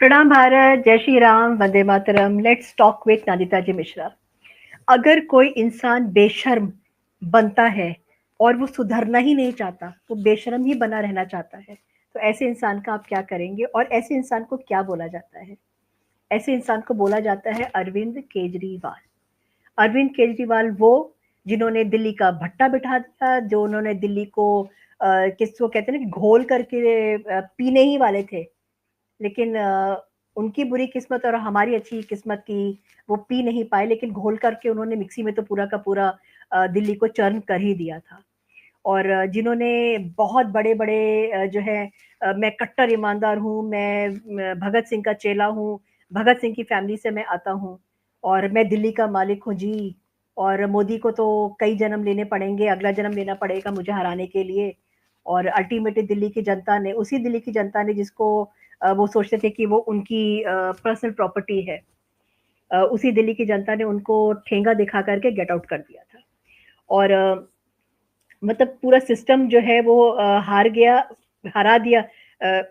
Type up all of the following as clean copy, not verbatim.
प्रणाम भारत, जय Shri Ram, Vande Mataram. Let's talk with Nandita जी मिश्रा। अगर कोई इंसान बेशर्म बनता है और वो सुधरना ही नहीं चाहता, वो बेशर्म ही बना रहना चाहता है, तो ऐसे इंसान का आप क्या करेंगे और ऐसे इंसान को क्या बोला जाता है? ऐसे इंसान को बोला जाता है अरविंद केजरीवाल। अरविंद केजरीवाल वो जिन्होंने दिल्ली का भट्टा बिठा दिया, जो उन्होंने दिल्ली को किसको कहते हैं ना कि घोल करके पीने ही वाले थे, लेकिन उनकी बुरी किस्मत और हमारी अच्छी किस्मत की वो पी नहीं पाए, लेकिन घोल करके उन्होंने मिक्सी में तो पूरा का पूरा दिल्ली को चर्न कर ही दिया था। और जिन्होंने बहुत बड़े-बड़े जो है मैं कट्टर ईमानदार हूँ, मैं भगत सिंह का चेला हूँ, भगत सिंह की फैमिली से मैं आता हूँ और मैं दिल्ली का मालिक हूँ जी। और मोदी को तो कई जन्म लेने पड़ेंगे, अगला जन्म लेना पड़ेगा मुझे हराने के लिए। और अल्टीमेटली दिल्ली की जनता ने, उसी दिल्ली की जनता ने जिसको वो सोचते थे कि वो उनकी पर्सनल प्रॉपर्टी है, उसी दिल्ली की जनता ने उनको ठेंगा दिखा करके गेट आउट कर दिया था। और मतलब पूरा सिस्टम जो है वो हार गया, हरा दिया।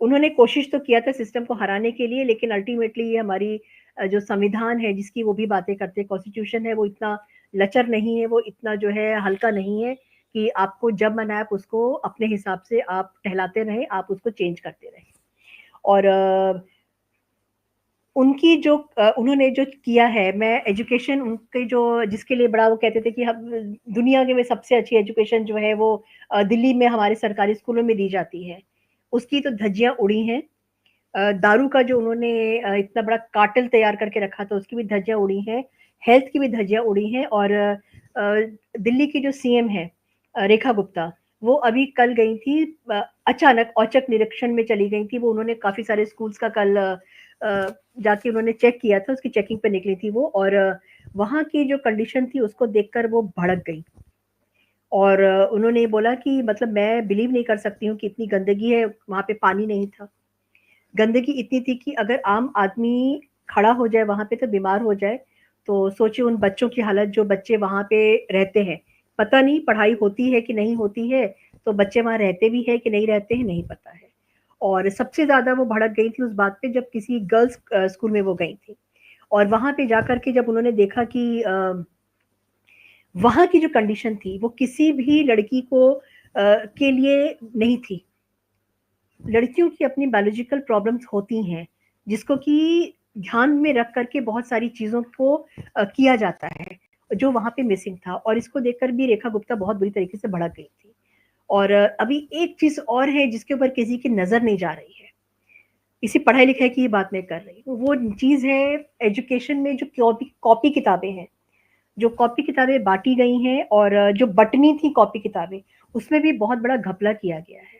उन्होंने कोशिश तो किया था सिस्टम को हराने के लिए, लेकिन अल्टीमेटली ये हमारी जो संविधान है जिसकी वो भी बातें करते हैं, कॉन्स्टिट्यूशन है, वो इतना लचर नहीं है, वो इतना जो है हल्का नहीं है कि आपको जब मन आए आप उसको अपने हिसाब से आप टहलाते रहें, आप उसको चेंज करते रहें। और उनकी जो उन्होंने जो किया है, मैं एजुकेशन उनके जो जिसके लिए बड़ा वो कहते थे कि हम दुनिया के में सबसे अच्छी एजुकेशन जो है वो दिल्ली में हमारे सरकारी स्कूलों में दी जाती है, उसकी तो धज्जियाँ उड़ी हैं। दारू का जो उन्होंने इतना बड़ा कार्टेल तैयार करके रखा था, उसकी भी धज्जियाँ उड़ी हैं, हेल्थ की भी धज्जियाँ उड़ी हैं। और दिल्ली की जो सीएम है रेखा गुप्ता, वो अभी कल गई थी, अचानक औचक निरीक्षण में चली गई थी। वो उन्होंने काफ़ी सारे स्कूल्स का कल जाके उन्होंने चेक किया था, उसकी चेकिंग पे निकली थी वो। और वहाँ की जो कंडीशन थी उसको देखकर वो भड़क गई। और उन्होंने ये बोला कि मतलब मैं बिलीव नहीं कर सकती हूँ कि इतनी गंदगी है, वहाँ पे पानी नहीं था। गंदगी इतनी थी कि अगर आम आदमी खड़ा हो जाए वहाँ पे तो बीमार हो जाए। तो सोचिए उन बच्चों की हालत, जो बच्चे वहाँ पे रहते हैं। पता नहीं पढ़ाई होती है कि नहीं होती है, तो बच्चे वहाँ रहते भी हैं कि नहीं रहते हैं, नहीं पता है। और सबसे ज़्यादा वो भड़क गई थी उस बात पे जब किसी गर्ल्स स्कूल में वो गई थी। और वहाँ पे जाकर के जब उन्होंने देखा कि वहाँ की जो कंडीशन थी वो किसी भी लड़की को के लिए नहीं थी। लड़कियों की अपनी बायोलॉजिकल प्रॉब्लम्स होती हैं, जिसको कि ध्यान में रख करके बहुत सारी चीज़ों को किया जाता है, जो वहाँ पे मिसिंग था। और इसको देखकर भी रेखा गुप्ता बहुत बुरी तरीके से भड़क गई थी। और अभी एक चीज़ और है जिसके ऊपर किसी की नज़र नहीं जा रही है। इसी पढ़ाई-लिखाई की ही बात मैं कर रही हूँ। वो चीज़ है एजुकेशन में जो कॉपी कॉपी किताबें हैं, जो कॉपी किताबें बाँटी गई हैं और जो बँटनी थी कॉपी किताबें, उसमें भी बहुत बड़ा घपला किया गया है।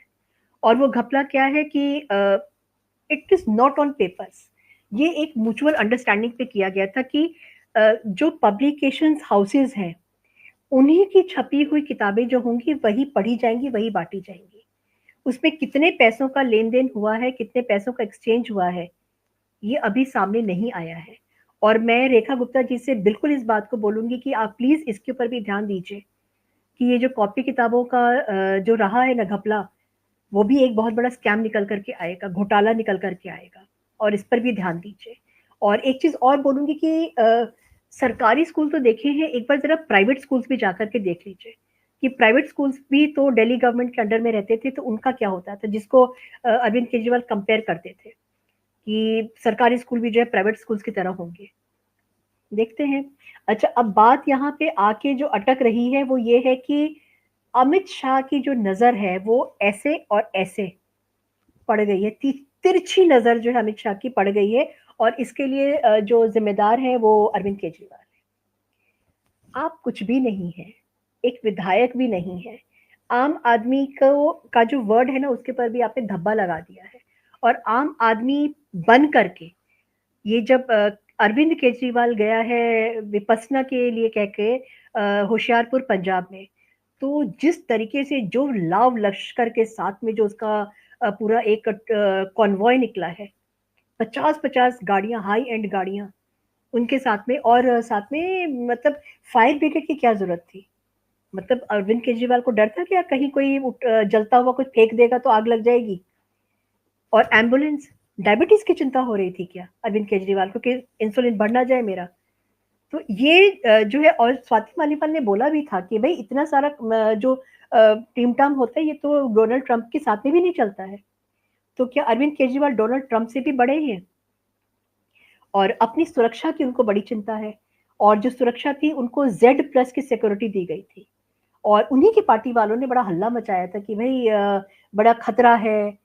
और वो घपला क्या है कि it is not on papers. ये एक म्यूचुअल अंडरस्टैंडिंग पे किया गया था कि जो पब्लिकेशंस हाउसेज़ हैं, उन्हीं की छपी हुई किताबें जो होंगी वही पढ़ी जाएँगी, वही बाँटी जाएँगी। उसमें कितने पैसों का लेन-देन हुआ है, कितने पैसों का एक्सचेंज हुआ है, ये अभी सामने नहीं आया है। और मैं रेखा गुप्ता जी से बिल्कुल इस बात को बोलूँगी कि आप प्लीज़ इसके ऊपर भी ध्यान दीजिए कि ये जो कॉपी किताबों का जो रहा है ना घपला, वो भी एक बहुत बड़ा स्कैम निकल कर के आएगा, घोटाला निकल कर के आएगा। और इस पर भी ध्यान दीजिए। और एक चीज़ और बोलूँगी कि सरकारी स्कूल तो देखे हैं, एक बार ज़रा प्राइवेट स्कूल्स भी जाकर के देख लीजिए, कि प्राइवेट स्कूल्स भी तो दिल्ली गवर्नमेंट के अंडर में रहते थे, तो उनका क्या होता था, जिसको अरविंद केजरीवाल कंपेयर करते थे, कि सरकारी स्कूल भी जो है प्राइवेट स्कूल्स की तरह होंगे। देखते हैं। अच्छा, अब बात यहाँ पे आके जो अटक रही है, वो ये है कि अमित शाह की जो नज़र है, वो ऐसे और ऐसे पड़ गई है, तिरछी नज़र जो है अमित शाह की पड़ गई है। और इसके लिए जो ज़िम्मेदार है वो अरविंद केजरीवाल है। आप कुछ भी नहीं हैं, एक विधायक भी नहीं है। आम आदमी को का जो वर्ड है ना उसके पर भी आपने धब्बा लगा दिया है। और आम आदमी बन करके ये जब अरविंद केजरीवाल गया है विपස්සना के लिए कह के होशियारपुर पंजाब में, तो जिस तरीके से जो लाव लश्कर के साथ में जो उसका पूरा एक कॉन्वॉय निकला है, 50-50 गाड़ियाँ, हाई एंड गाड़ियाँ उनके साथ में। और साथ में मतलब फायर ब्रिगेड की क्या ज़रूरत थी? मतलब अरविंद केजरीवाल को डर था क्या कहीं कोई जलता हुआ कुछ फेंक देगा तो आग लग जाएगी? और एम्बुलेंस? डायबिटीज की चिंता हो रही थी क्या अरविंद केजरीवाल को कि इंसुलिन बढ़ ना जाए मेरा? तो ये जो है, और स्वाति मालीवाल ने बोला भी था कि भाई इतना सारा जो टीम टाम होता है ये तो डोनाल्ड ट्रंप के साथ में भी नहीं चलता है। तो क्या अरविंद केजरीवाल डोनाल्ड ट्रंप से भी बड़े हैं? और अपनी सुरक्षा की उनको बड़ी चिंता है, और जो सुरक्षा थी उनको जेड प्लस की सिक्योरिटी दी गई थी। और उन्हीं की पार्टी वालों ने बड़ा हल्ला मचाया था कि भाई बड़ा खतरा है,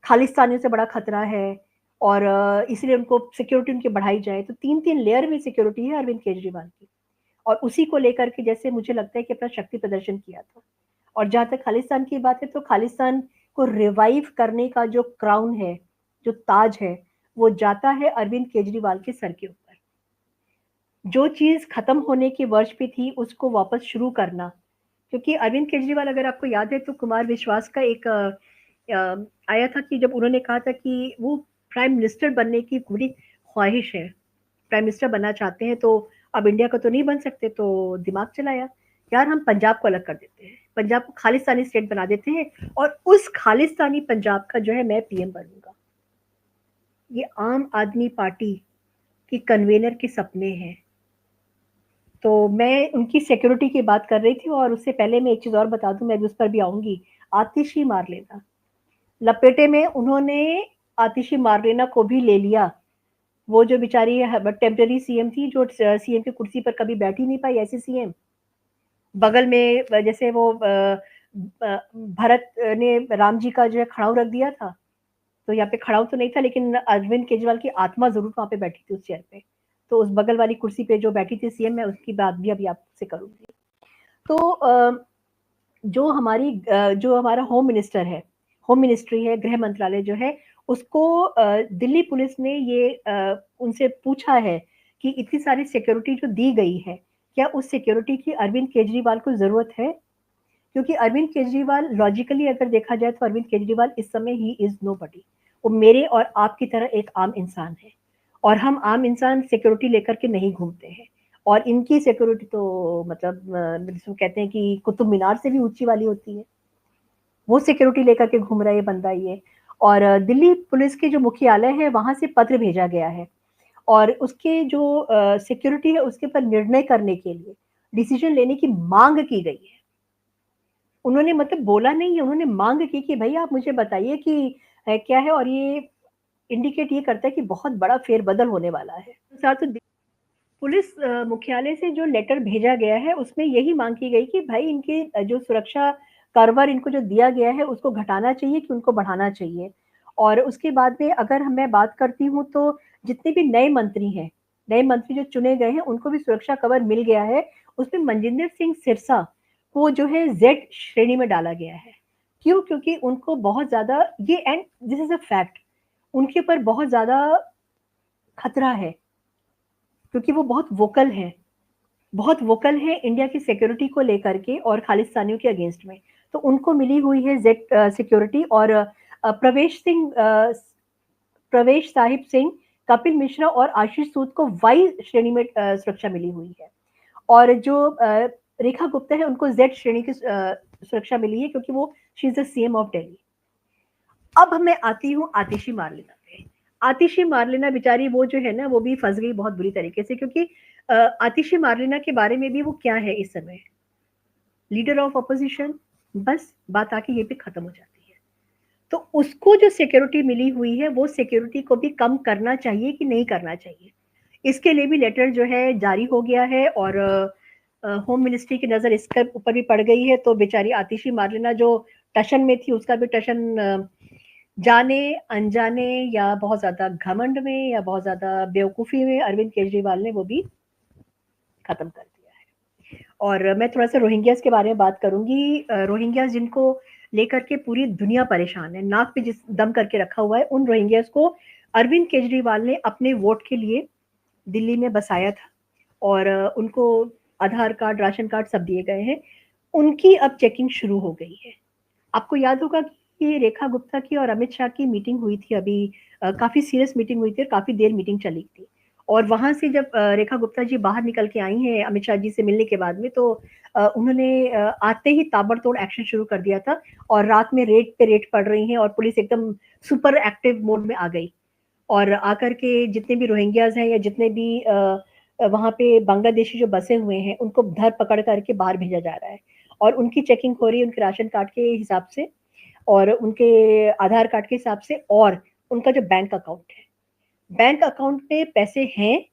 खालिस्तानियों से बड़ा खतरा है, और इसलिए उनको सिक्योरिटी उनकी बढ़ाई जाए। तो 3-3 लेयर में सिक्योरिटी है अरविंद केजरीवाल की, और उसी को लेकर के जैसे मुझे लगता है कि अपना शक्ति प्रदर्शन किया था। और जहाँ तक खालिस्तान की बात है, तो खालिस्तान को रिवाइव करने का जो क्राउन है, जो ताज है, वो जाता है अरविंद केजरीवाल के सर के ऊपर। जो चीज़ खत्म होने की वर्ष पे थी, उसको वापस शुरू करना। क्योंकि अरविंद केजरीवाल, अगर आपको याद है, तो कुमार विश्वास का एक आया था कि जब उन्होंने कहा था कि वो प्राइम मिनिस्टर बनने की पूरी ख्वाहिश है, प्राइम मिनिस्टर बनना चाहते हैं, तो अब इंडिया का तो नहीं बन सकते, तो दिमाग चलाया, यार हम पंजाब को अलग कर देते हैं, पंजाब को खालिस्तानी स्टेट बना देते हैं, और उस खालिस्तानी पंजाब का जो है मैं पीएम बनूंगा। ये आम आदमी पार्टी की कन्वेनर के सपने हैं। तो मैं उनकी सिक्योरिटी की बात कर रही थी, और उससे पहले मैं एक चीज और बता दूं, मैं भी उस पर भी आऊंगी। आतिशी मारलेना लपेटे में उन्होंने आतिशी मारलेना को भी ले लिया। वो जो बेचारी टेम्पररी सीएम थी, जो सीएम की कुर्सी पर कभी बैठ ही नहीं पाई, ऐसी सीएम। बगल में जैसे वो भरत ने राम जी का जो है खड़ाऊ रख दिया था, तो यहाँ पे खड़ाऊ तो नहीं था, लेकिन अरविंद केजरीवाल की आत्मा जरूर वहां पे बैठी थी उस चेयर पे। तो उस बगल वाली कुर्सी पे जो बैठी थी सीएम, मैं उसकी बात भी अभी आपसे करूंगी। तो जो हमारा होम मिनिस्टर है, होम मिनिस्ट्री है, गृह मंत्रालय जो है, उसको दिल्ली पुलिस ने ये उनसे पूछा है कि इतनी सारी सिक्योरिटी जो दी गई है, क्या उस सिक्योरिटी की अरविंद केजरीवाल को जरूरत है? क्योंकि अरविंद केजरीवाल, लॉजिकली अगर देखा जाए, तो अरविंद केजरीवाल इस समय ही इज नोबडी। वो मेरे और आपकी तरह एक आम इंसान है, और हम आम इंसान सिक्योरिटी लेकर के नहीं घूमते हैं। और इनकी सिक्योरिटी तो मतलब जिसको कहते हैं कि कुतुब मीनार से भी ऊंची वाली होती है। वो सिक्योरिटी लेकर के घूम रहा है ये बंदा ये। और दिल्ली पुलिस के जो मुख्यालय है, वहां से पत्र भेजा गया है, और उसके जो सिक्योरिटी है उसके पर निर्णय करने के लिए, डिसीजन लेने की मांग की गई है। उन्होंने मतलब बोला नहीं है, उन्होंने मांग की कि भाई आप मुझे बताइए कि क्या है। और ये इंडिकेट ये करता है कि बहुत बड़ा फेरबदल होने वाला है। साथ तो पुलिस मुख्यालय से जो लेटर भेजा गया है, उसमें यही मांग की गई कि भाई इनकी जो सुरक्षा कार्वर इनको जो दिया गया है, उसको घटाना चाहिए कि उनको बढ़ाना चाहिए। और उसके बाद में अगर मैं बात करती हूँ, तो जितने भी नए मंत्री हैं, नए मंत्री जो चुने गए हैं, उनको भी सुरक्षा कवर मिल गया है। उसमें मनजिंदर सिंह सिरसा को जो है जेड श्रेणी में डाला गया है। क्यों? क्योंकि उनको बहुत ज्यादा, ये and this is a fact, उनके ऊपर बहुत ज्यादा खतरा है, क्योंकि वो बहुत वोकल हैं, बहुत वोकल है इंडिया की सिक्योरिटी को लेकर के और खालिस्तानियों के अगेंस्ट में। तो उनको मिली हुई है जेड सिक्योरिटी। और प्रवेश साहिब सिंह, कपिल मिश्रा और आशीष सूद को वाई श्रेणी में सुरक्षा मिली हुई है। और जो रेखा गुप्ता है, उनको जेड श्रेणी की सुरक्षा मिली है, क्योंकि वो she is the CM of Delhi. अब मैं आती हूँ आतिशी मारलेना पे। आतिशी मारलेना बेचारी, वो जो है ना, वो भी फंस गई बहुत बुरी तरीके से, क्योंकि आतिशी मारलेना के बारे में भी वो क्या है इस समय, लीडर ऑफ अपोजिशन। बस बात आके ये पे खत्म हो जाती है। तो उसको जो सिक्योरिटी मिली हुई है, वो सिक्योरिटी को भी कम करना चाहिए कि नहीं करना चाहिए, इसके लिए भी लेटर जो है जारी हो गया है। और होम मिनिस्ट्री की नजर इसके ऊपर भी पड़ गई है। तो बेचारी आतिशी मारलेना जो टशन में थी, उसका भी टशन जाने अनजाने, या बहुत ज्यादा घमंड में, या बहुत ज्यादा बेवकूफी में, अरविंद केजरीवाल ने वो भी खत्म कर दिया है। और मैं थोड़ा सा रोहिंग्यास के बारे में बात करूंगी। रोहिंग्यास जिनको लेकर के पूरी दुनिया परेशान है, नाक पे जिस दम करके रखा हुआ है, उन रोहिंग्यास को अरविंद केजरीवाल ने अपने वोट के लिए दिल्ली में बसाया था। और उनको आधार कार्ड, राशन कार्ड सब दिए गए हैं। उनकी अब चेकिंग शुरू हो गई है। आपको याद होगा कि रेखा गुप्ता की और अमित शाह की मीटिंग हुई थी अभी, काफी सीरियस मीटिंग हुई थी, और काफी देर मीटिंग चली थी। और वहां से जब रेखा गुप्ता जी बाहर निकल के आई हैं अमित शाह जी से मिलने के बाद में, तो उन्होंने आते ही ताबड़तोड़ एक्शन शुरू कर दिया था। और रात में रेड पे रेड पड़ रही हैं, और पुलिस एकदम सुपर एक्टिव मोड में आ गई। और आकर के जितने भी रोहिंग्याज़ हैं या जितने भी वहाँ पे बांग्लादेशी जो बसे हुए हैं, उनको धर पकड़ करके बाहर भेजा जा रहा है और उनकी चेकिंग हो रही है उनके राशन कार्ड के हिसाब से और उनके आधार कार्ड के हिसाब से और उनका जो बैंक अकाउंट है। बैंक अकाउंट में पैसे हैं,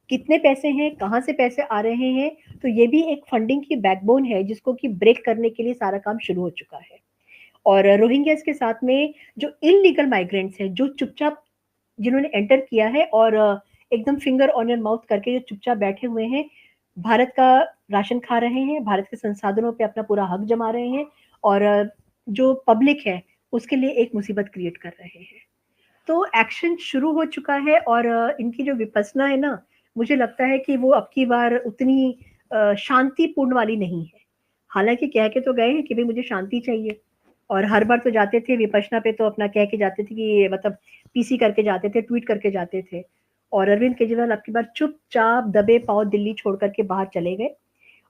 कितने पैसे हैं, कहाँ से पैसे आ रहे हैं, तो ये भी एक फंडिंग की बैकबोन है जिसको कि ब्रेक करने के लिए सारा काम शुरू हो चुका है। और रोहिंग्यास के साथ में जो इल्लीगल माइग्रेंट्स हैं, जो चुपचाप जिन्होंने एंटर किया है और एकदम फिंगर ऑन योर माउथ करके जो चुपचाप बैठे हुए हैं, भारत का राशन खा रहे हैं, भारत के संसाधनों पे अपना पूरा हक जमा रहे हैं और जो पब्लिक है, उसके लिए एक मुसीबत क्रिएट कर रहे हैं। तो एक्शन शुरू हो चुका है और इनकी जो विपसना है ना, मुझे लगता है कि वो अब की बार उतनी शांतिपूर्ण वाली नहीं है। हालाँकि कह के तो गए हैं कि भई मुझे शांति चाहिए और हर बार तो जाते थे विपश्यना पे तो अपना कह के जाते थे कि मतलब पीसी करके जाते थे, ट्वीट करके जाते थे और अरविंद केजरीवाल अब की बार चुपचाप दबे पाँव दिल्ली छोड़ कर के बाहर चले गए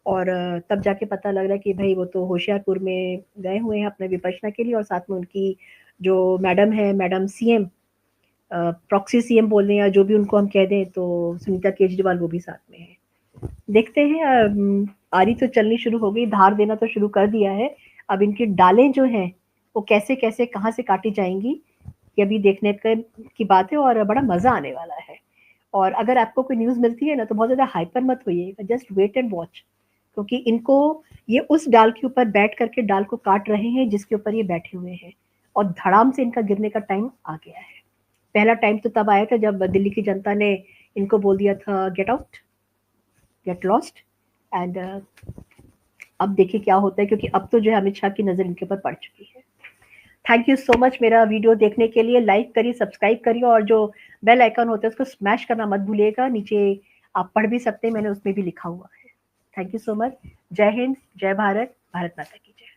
और तब जाके पता लग रहा है कि भई वो तो होशियारपुर में गए हुए हैं अपने विपश्यना के लिए और साथ में उनकी जो मैडम है, मैडम सीएम प्रॉक्सी सीएम बोल दें या जो भी उनको हम कह दें तो सुनीता केजरीवाल वो भी साथ में है। देखते हैं आरी तो चलनी शुरू हो गई, धार देना तो शुरू कर दिया है। अब इनकी डालें जो हैं, वो कैसे-कैसे कहाँ से काटी जाएँगी, ये अभी देखने क की बात है और बड़ा मज़ा आने वाला है। और अगर आपको कोई न्यूज़ मिलती है ना, तो बहुत ज़्यादा हाइपर मत होइएगा, जस्ट वेट एंड वॉच क्योंकि इनको ये उस डाल के ऊपर बैठ करके डाल को काट रहे हैं, जिसके ऊपर ये बैठे हुए हैं और धड़ाम से इनका गिरने का टाइम आ गया है। पहला टाइम तो तब आया था जब दिल्ली की जनता ने इनको बोल दिया था get out, get lost and अब देखिए क्या होता है क्योंकि अब तो जो है अमित शाह की नज़र इनके ऊपर पड़ चुकी है। थैंक यू सो मच मेरा वीडियो देखने के लिए। लाइक करिए, सब्सक्राइब करिए और जो बेल आइकन होता है उसको स्मैश करना मत भूलिएगा। नीचे आप पढ़ भी सकते हैं, मैंने उसमें भी लिखा हुआ है। Thank you so much. जय हिंद, जय भारत, भारत माता की जय।